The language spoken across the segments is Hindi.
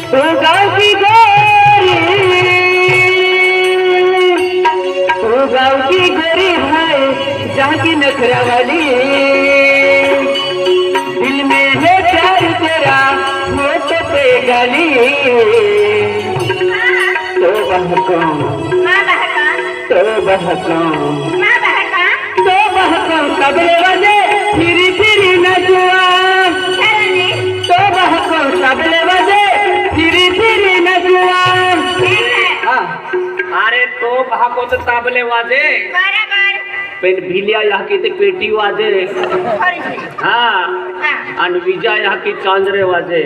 ओ गाँव की गोरी, ओ गाँव की गोरी है जहाँ की नखरा वाली, दिल में है प्यार तेरा होठ पे गाली। तो वह कौन, तो वह कौन, तो वह कौन तबले बजे फिरी फिरी नचुआ, तो वह कौन तबले बजे फिरी फिरी नचुआ। अरे तो भाको तो ताबले वाजे पेन भिलिया यहाँ की ते पेटी वाजे हाँ अन विजा यहाँ की चांदरे वाजे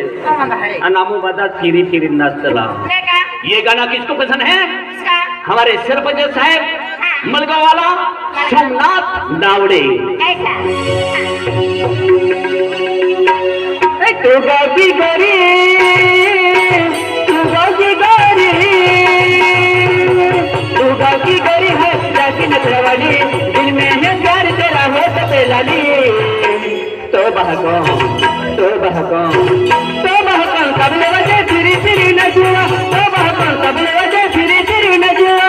अनामो बता फिरी फिरी नाचला। ये गाना किसको पसंद है? हमारे सरपंच साहब मलगा वाला सोमनाथ नावड़े। तो गाती गरी, तो गाती गरी, तो गाती गरी है जाती नखरा वाली, दिल में है प्यार तेरा हो तो पे लाली। तो बहको, तो बहको, तो बहको तबले बजे फिरी फिरी नचुआ, तो बहको तबले बजे फिरी फिरी नचुआ।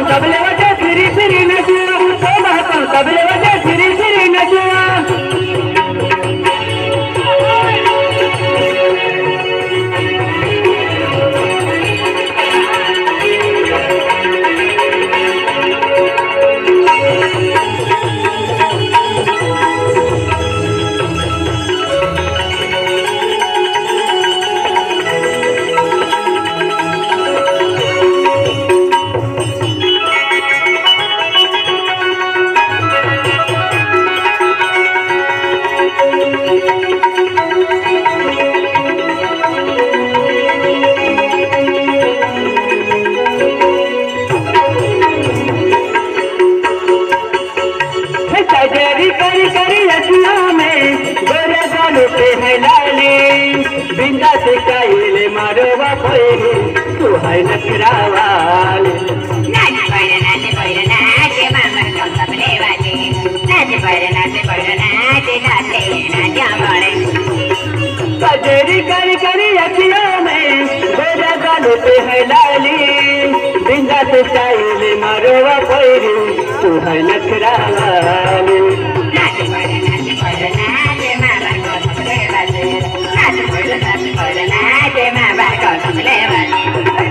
तबले बजे फिरी फिरी नचुआ, तो बहकौन तबले बजे फिरी फिरी नचुआ। कजरी करी करी रचना में गोरे गालों पे है लाली, बिंदा से काहिले मारो बापोई तू है नखरा वाली। कजरी करी करी रचना में गोरे गालों पे है लाली, बिंदा से काहिले मारो बापोई तू है नखरा वाली।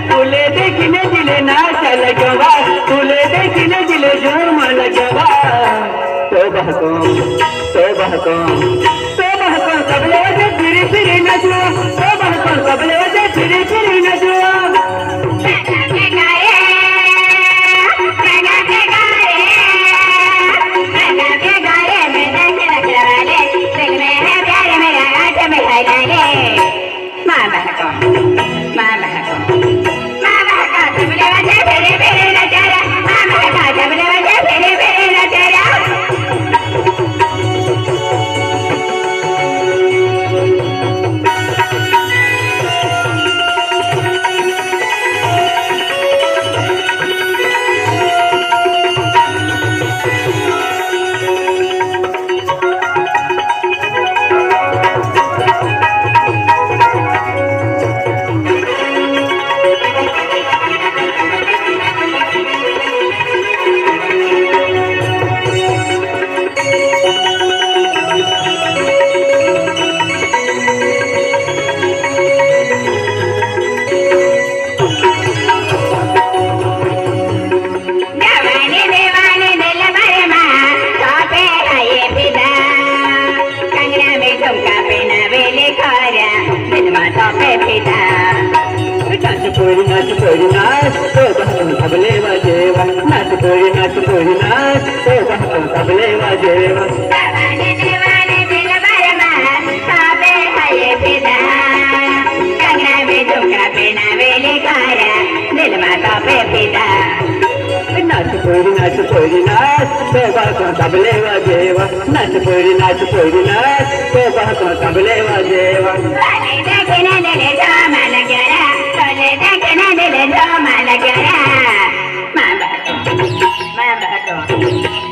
तुले देखने दिले नाच लगवा, तुले देखने दिले झूम लगवा। तो बहको, तो बहको, तो बहको तबले बजे फिरी फिरी नचुआ, तो बहको तबले बजे फिरी फिरी नचुआ। तबले वाजेवा बाबाने देवाने दिल बरमान साबे है पिता कंगना में झुमका पहना वेले कारा दिल माता पे पिता नाच पोरी नाच तोबा को तबले वाजेवा नाच पोरी नाच तोबा को तबले वाजेवा वाले देखने दिल जामा लगरा तोले देखने दिल जामा लगरा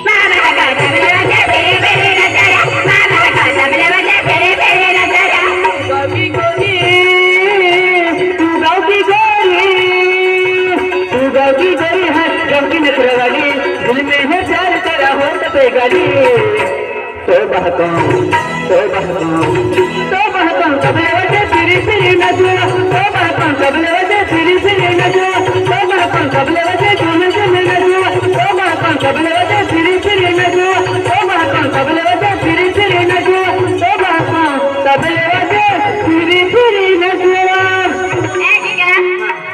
मामा को तबले बजे तेरे तेरे नजरा मामा को तबले बजे तेरे तेरे नजरा गावी गोरी तू गावी गोरी है गावी नखरा वाली दिल में है प्यार तेरा हो तबे गाली तोबा को तबले बजे फिरी नजरा तोबा को तबले बजे फिरी नजरा तोबा को तबले बजे झूम नजरा तोबा को तबले बजे फिरी नजरा तोबा को तबले बजे फिरी नजरा तोबा को तबले बजे फिरी नजरा ए ठीक है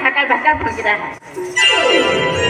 सकल भक्का पूछता है